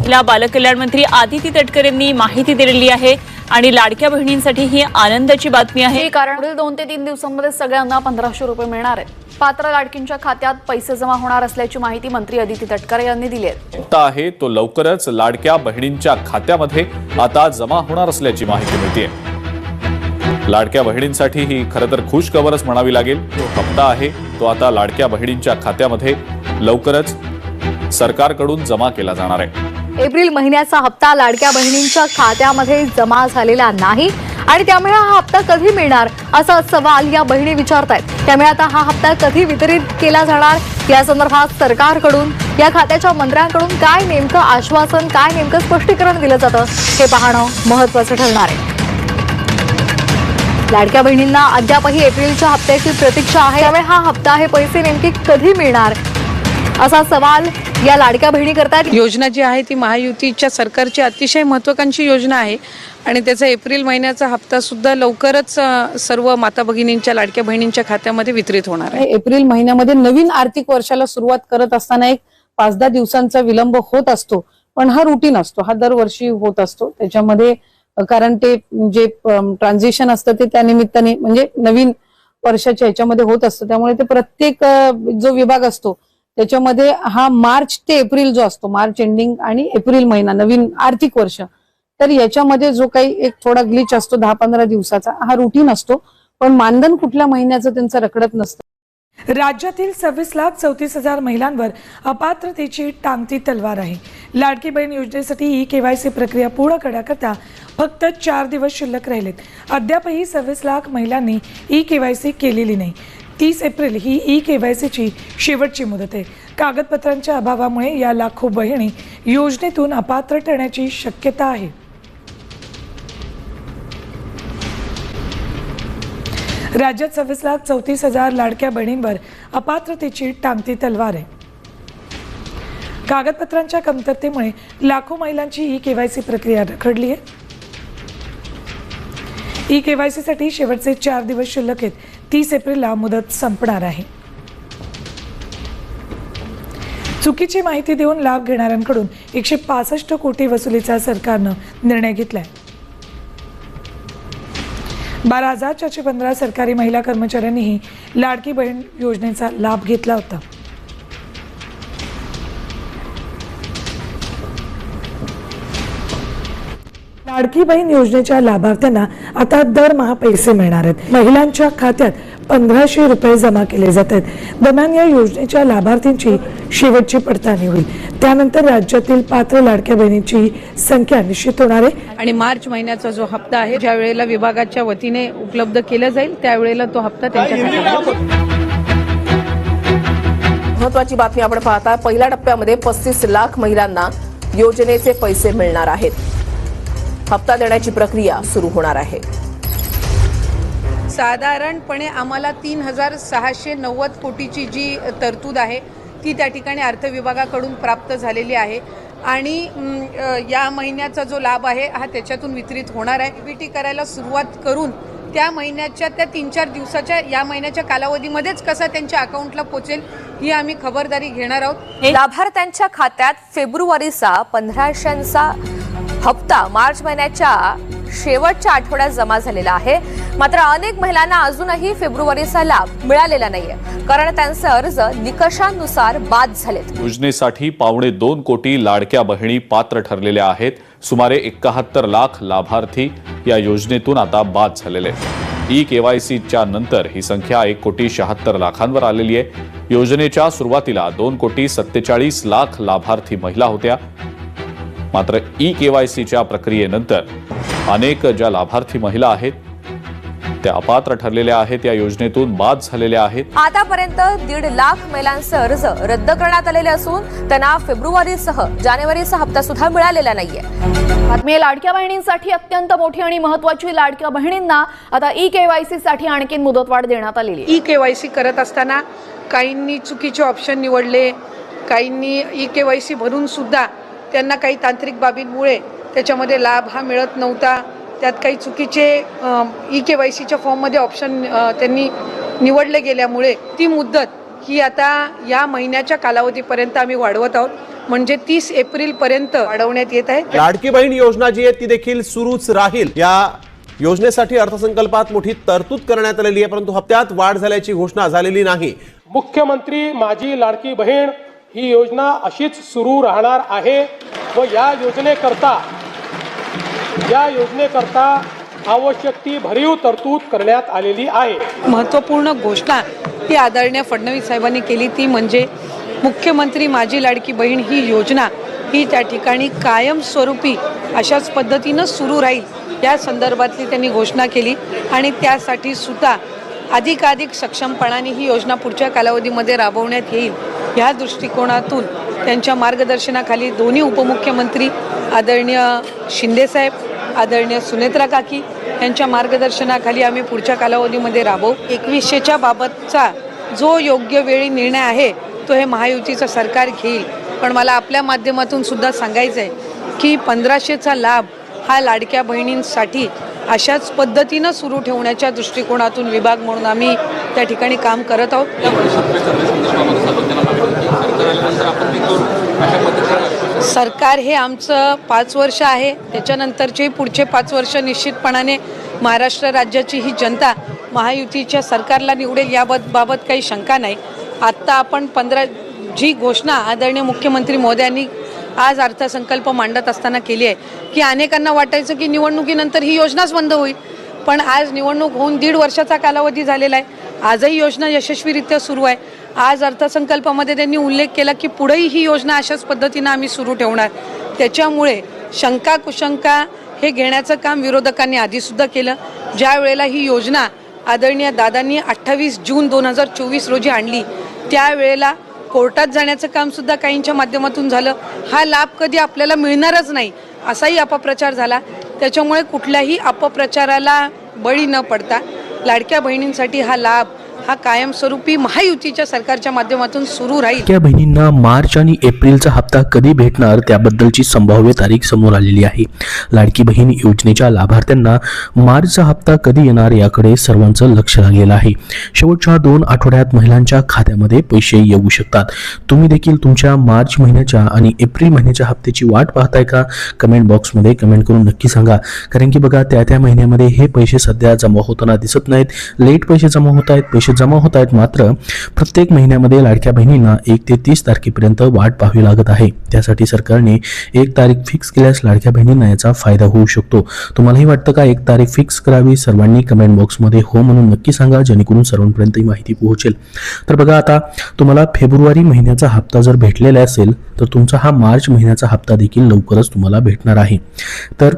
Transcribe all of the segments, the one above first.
ला बालकल्याण मंत्री आदिती तटकरे यांनी माहिती दिलेली आहे आणि लाडक्या बहिणींसाठी ही आनंदाची बातमी आहे। कारण पुढील 2 ते 3 दिवसांमध्ये सगळ्यांना 1500 रुपये मिळणार आहेत। पात्र लाडकींच्या खात्यात पैसे जमा होणार असल्याची माहिती मंत्री आदिती तटकरे यांनी दिली आहे। आहे तो लवकरच लाडक्या बहिणींच्या खात्यामध्ये आता जमा होणार असल्याची माहिती मिळते। लाडक्या बहिणींसाठी ही खरं तर खुश खबरच म्हणावी लागेल। तो हप्ता आहे तो आता लाडक्या बहिणींच्या खात्यामध्ये लवकरच सरकारकडून जमा केला जाणार आहे। एप्रिल महिन्याचा हप्ता लाडक्या बहिणींच्या खात्यामध्ये जमा झालेला नाही आणि त्यामुळे हा हप्ता कधी मिळणार असा सवाल या बहिणी विचारतायत। त्यामुळे आता हा हप्ता कधी वितरित केला जाणार या संदर्भात सरकारकडून या खात्याच्या मंत्र्यांकडून काय नेमकं आश्वासन, काय नेमकं स्पष्टीकरण दिलं जातं हे पाहणं महत्त्वाचं ठरणार आहे। लाडक्या बहिणींना अद्यापही एप्रिलच्या हप्त्याची प्रतीक्षा आहे। त्यामुळे हा हप्ता हे पैसे नेमके कधी मिळणार असा सवाल या लाडक्या बहिणी करतात। योजना जी आहे ती महायुतीच्या सरकारची अतिशय महत्त्वाकांक्षी योजना आहे आणि त्याचा एप्रिल महिन्याचा हप्ता सुद्धा लवकरच सर्व माता भगिनींच्या लाडक्या बहिणींच्या खात्यामध्ये वितरित होणार आहे। एप्रिल महिन्यामध्ये नवीन आर्थिक वर्षाला सुरुवात करत असताना एक 5-10 दिवसांचा विलंब होत असतो, पण हा रुटीन असतो, हा दरवर्षी होत असतो। त्याच्यामध्ये कारण ते जे ट्रान्झिशन असतं ते त्या निमित्ताने म्हणजे नवीन वर्षाच्या ह्याच्यामध्ये होत असतं, त्यामुळे ते प्रत्येक जो विभाग असतो त्याच्यामध्ये हा मार्च ते एप्रिल जो असतो, मार्च एंडिंग आणि एप्रिल महिना नवीन आर्थिक वर्ष, तर याच्यामध्ये जो काही एक थोडा ग्लिच असतो 10-15 दिवसाचा हा रुटीन असतो, पण मानधन कुठल्या महिन्याचं त्यांचं रखडत नसतं। राज्यातील 26,34,000 महिलांवर अपात्रतेची टांगती तलवार आहे। लाडकी बहीण योजनेसाठी ई-केवायसी प्रक्रिया पूर्ण करण्याकरता फक्त 4 दिवस शिल्लक राहिलेत। अद्यापही 26 लाख महिलांनी ई-केवायसी केलेली नाही। 30 एप्रिल ही ई-केवायसीची शेवटची मुदत आहे। कागदपत्रांच्या अभावामुळे या लाखो बहिणी योजनेतून अपात्र ठरण्याची शक्यता आहे। राज्यात 26,34,000 लाडक्या बहिणींवर अपात्रतेची टांगती तलवार आहे। कागदपत्रांच्या कमतरतेमुळे लाखो महिलांची ई-केवायसी प्रक्रिया रखडली आहे। ई-केवायसीसाठी शेवटचे 4 दिवस शिल्लक आहेत। 30 एप्रिलला मुदत संपणार आहे। चुकीची माहिती देऊन लाभ घेणाऱ्यांकडून 165 कोटी वसुलीचा सरकारनं निर्णय घेतलाय। 12,415 सरकारी महिला कर्मचाऱ्यांनीही लाडकी बहीण योजनेचा लाभ घेतला होता। लाडकी बहीण योजनेच्या लाभार्थ्यांना आता दरमहा पैसे मिळणार आहेत। महिलांच्या खात्यात 1500 रुपये जमा केले जात आहेत। दरम्यान या योजनेच्या लाभार्थींची शेवटची पडताळणी होईल, त्यानंतर राज्यातील पात्र लाडक्या बहिणींची संख्या निश्चित होणार आहे आणि मार्च महिन्याचा जो हप्ता आहे ज्या वेळेला विभागाच्या वतीने उपलब्ध केला जाईल त्यावेळेला तो हप्ता त्यांच्या खात्यात। महत्त्वाची बातमी आपण पाहता, पहिल्या टप्प्यामध्ये 35 लाख महिलांना योजनेचे पैसे मिळणार आहेत। हप्ता देण्याची प्रक्रिया सुरू होणार आहे। साधारणपणे आम्हाला 3,690 कोटीची जी तरतूद आहे ती त्या ठिकाणी अर्थ विभागाकडून प्राप्त झालेली आहे आणि या महिन्याचा जो लाभ आहे हा त्याच्यातून वितरित होणार आहे। ईबीटी करायला सुरुवात करून त्या महिन्याच्या त्या 3-4 दिवसाच्या या महिन्याच्या कालावधीमध्येच कसा त्यांच्या अकाउंटला पोहोचेल ही आम्ही खबरदारी घेणार आहोत। लाभार्थ्यांच्या खात्यात फेब्रुवारीचा 1500चा हप्ता मार्च महिन्याच्या शेवटच्या आठवड्यात जमा झालेला आहे। मात्र अनेक महिलांना अजूनही फेब्रुवारीचा लाभ मिळालेला नाहीये, कारण त्यांचे अर्ज निकषांनुसार बाद झालेत। योजनेसाठी 2.25 कोटी लाडक्या बहिणी पात्र ठरलेल्या आहेत। सुमारे 71 लाख लाभार्थी या योजनेतून आता बाद झालेले आहेत। ई-केवायसीच्या नंतर ही संख्या 1,76,00,000 आलेली आहे। योजनेच्या सुरुवातीला 2,47,00,000 लाभार्थी महिला होत्या, मात्र ई-केवायसीच्या प्रक्रियेनंतर अनेक ज्या लाभार्थी महिला आहेत त्या अपात्र ठरलेल्या आहेत, या योजनेतून बाद झालेल्या आहेत। आतापर्यंत 1.5 लाख महिलांचे अर्ज रद्द करण्यात आलेले असून त्यांना फेब्रुवारीसह जानेवारीचा हप्ता सुद्धा मिळालेला नाहीये। बातमी लाडक्या बहिणींसाठी अत्यंत मोठी आणि महत्त्वाची। लाडक्या बहिणींना आता ई-केवायसी साठी आणखी मुदतवाढ देण्यात आलेली आहे। ई-केवायसी करत असताना काहींनी चुकीचे ऑप्शन निवडले, काहींनी ई-केवायसी भरून सुद्धा त्यांना काही तांत्रिक बाबींमुळे त्याच्यामध्ये लाभ हा मिळत नव्हता। त्यात काही चुकीचे ई-केवायसीच्या फॉर्ममध्ये ऑप्शन त्यांनी निवडले गेल्यामुळे ती मुदत ही आता या महिन्याच्या कालावधीपर्यंत आम्ही वाढवत आहोत। म्हणजे 30 एप्रिलपर्यंत वाढवण्यात येत आहे. लाडकी बहीण योजना जी आहे ती देखील सुरूच राहील. या योजनेसाठी अर्थसंकल्पात मोठी तरतूद करण्यात आलेली आहे, परंतु हप्त्यात वाढ झाल्याची घोषणा झालेली नाही. मुख्यमंत्री माझी लाडकी बहीण ही योजना अशीच सुरू राहणार आहे व या योजनेकरता आवश्यक ती भरीव तरतूद करण्यात आलेली आहे. महत्त्वपूर्ण घोषणा ती आदरणीय फडणवीस साहेबांनी केली, ती म्हणजे मुख्यमंत्री माझी लाडकी बहीण ही योजना ही त्या ठिकाणी कायमस्वरूपी अशाच पद्धतीनं सुरू राहील या संदर्भातली त्यांनी घोषणा केली आणि त्यासाठी सुद्धा अधिकाधिक सक्षमपणाने ही योजना पुढच्या कालावधीमध्ये राबवण्यात येईल ह्या दृष्टिकोनातून त्यांच्या मार्गदर्शनाखाली दोन्ही उपमुख्यमंत्री आदरणीय शिंदेसाहेब, आदरणीय सुनेत्रा काकी यांच्या मार्गदर्शनाखाली आम्ही पुढच्या कालावधीमध्ये राबवू. 2100च्या बाबतचा जो योग्य वेळी निर्णय आहे तो हे महायुतीचं सरकार घेईल. पण मला आपल्या माध्यमातून सुद्धा सांगायचं आहे की 1500चा लाभ हा लाडक्या बहिणींसाठी अशाच पद्धतीनं सुरू ठेवण्याच्या दृष्टिकोनातून विभाग म्हणून आम्ही त्या ठिकाणी काम करत आहोत. सरकार हे आमचं 5 वर्ष आहे, त्याच्यानंतरचे पुढचे 5 वर्ष निश्चितपणाने महाराष्ट्र राज्याची ही जनता महायुतीच्या सरकारला निवडेल याबाबत काही शंका नाही. आत्ता आपण जी घोषणा आदरणीय मुख्यमंत्री महोदयांनी आज अर्थसंकल्प मांडत असताना केली आहे की अनेकांना वाटायचं की निवडणुकीनंतर ही योजनाच बंद होईल, पण आज निवडणूक होऊन 1.5 वर्षाचा कालावधी झालेला आहे. आजही योजना यशस्वीरित्या सुरू आहे. आज अर्थसंकल्पामध्ये त्यांनी उल्लेख केला की पुढेही ही योजना अशाच पद्धतीनं आम्ही सुरू ठेवणार. त्याच्यामुळे शंका कुशंका हे घेण्याचं काम विरोधकांनी आधीसुद्धा केलं. ज्या वेळेला ही योजना आदरणीय दादांनी 28 जून 2024 रोजी आणली त्यावेळेला कोर्टात जाण्याचं काम सुद्धा काहींच्या माध्यमातून झालं. हा लाभ कधी आपल्याला मिळणारच नाही असाही अपप्रचार झाला. त्याच्यामुळे कुठल्याही अपप्रचाराला बळी न पडता लाडक्या बहिणींसाठी हा लाभ हा कायमस्वरूपी महायुतीच्या सरकारच्या माध्यमातून सुरू राहील. लाडक्या बहिणींना मार्च आणि एप्रिलचा हप्ता कधी भेटणार त्याबद्दलची संभाव्य तारीख समोर आलेली आहे. लाडकी बहीण योजनेच्या लाभार्थ्यांना मार्चचा हप्ता कधी येणार याकडे सर्वांचं लक्ष लागलेलं आहे. शेवटच्या 2 आठवड्यात महिलांच्या खात्यामध्ये पैसे येऊ शकतात. तुम्ही देखील तुमच्या मार्च महिन्याच्या आणि एप्रिल महिन्याच्या हप्त्याची वाट पाहताय का? कमेंट बॉक्समध्ये कमेंट करून नक्की सांगा. कारण की बघा त्या महिन्यामध्ये हे पैसे सध्या जमा होताना दिसत नाहीत. लेट पैसे जमा होत आहेत, पैसे जमा होत आहेत, मात्र प्रत्येक महिन्यामध्ये लाडक्या बहिणींना 1 ते 30 तारखेपर्यंत वाट पाहावी लागत आहे. त्यासाठी सरकारने 1 तारीख फिक्स केल्यास लाडक्या बहिणींना याचा फायदा होऊ शकतो. तुम्हालाही वाटतं का 1 तारीख फिक्स करावी? सर्वांनी कमेंट बॉक्समध्ये हो म्हणून नक्की सांगा, जेणेकरून सर्वांपर्यंत ही माहिती पोहोचेल. तर बघा, आता तुम्हाला फेब्रुवारी महिन्याचा हप्ता जर भेटलेला असेल तर तुमचा हा मार्च महिन्याचा हप्ता देखील लवकरच तुम्हाला भेटणार आहे. तर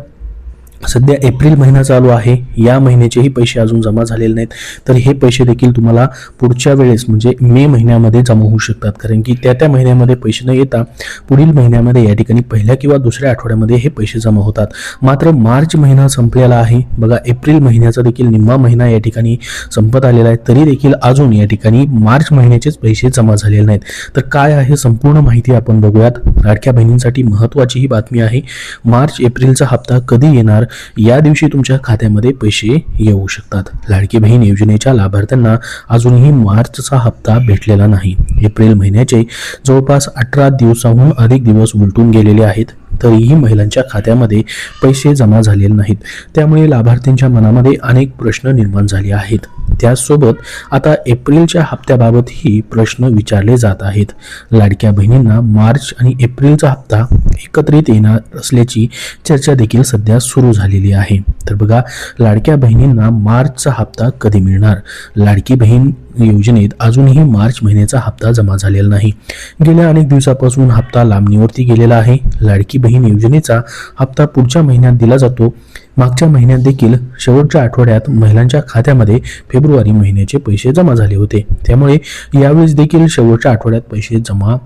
सध्या एप्रिल महिना चालू आहे, या महिन्याचेही पैसे अजून जमा झालेले नाहीत, तर हे पैसे देखील तुम्हाला पुढच्या वेळेस म्हणजे मे महिन्यामध्ये जमा होऊ शकतात. कारण की त्या महिन्यामध्ये पैसे न येता पुढील महिन्यामध्ये या ठिकाणी पहिल्या किंवा दुसऱ्या आठवड्यामध्ये हे पैसे जमा होतात. मात्र मार्च महिना संपलेला आहे. बघा, एप्रिल महिन्याचा देखील निम्मा महिना या ठिकाणी संपत आलेला आहे, तरी देखील अजून या ठिकाणी मार्च महिन्याचेच पैसे जमा झालेले नाहीत. तर काय आहे संपूर्ण माहिती आपण बघूयात. लाडक्या बहिणींसाठी महत्त्वाची ही बातमी आहे. मार्च एप्रिलचा हप्ता कधी येणार या दिवशी तुमच्या खात्यामध्ये पैसे येऊ शकतात. लाडकी बहीण योजनेच्या लाभार्थ्यांना अजूनही मार्चचा हप्ता भेटलेला नाही. एप्रिल महिन्याचे जवळपास 18 दिवसांहून अधिक दिवस उलटून गेलेले आहेत, तरीही महिलांच्या खात्यामध्ये पैसे जमा झालेले नाहीत. त्यामुळे लाभार्थ्यांच्या मनामध्ये अनेक प्रश्न निर्माण झाले आहेत. त्याचसोबत आता एप्रिलच्या हप्त्याबाबतही प्रश्न विचारले जात आहेत. लाडक्या बहिणींना मार्च आणि एप्रिलचा हप्ता एकत्रित येणार असल्याची चर्चा देखील सध्या सुरू झालेली आहे. तर बघा, लाडक्या बहिणींना मार्चचा हप्ता कधी मिळणार? लाडकी बहीण योजनेत अजूनही मार्च महिन्याचा हप्ता जमा झालेला नाही. गेल्या अनेक दिवसापासून हप्ता लांबणीवरती गेलेला आहे. लाडकी बहीण योजनेचा हप्ता पुढच्या महिन्यात दिला जातो. मागच्या महिन्यात देखील शेवटच्या आठवड्यात महिलांच्या खात्यामध्ये फेब्रुवारी महिन्याचे पैसे जमा झाले होते. त्यामुळे यावेळेस देखील शेवटच्या आठवड्यात पैसे जमा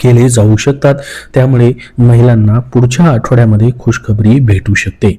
केले जाऊ शकतात. त्यामुळे महिलांना पुढच्या आठवड्यामध्ये खुशखबरी भेटू शकते.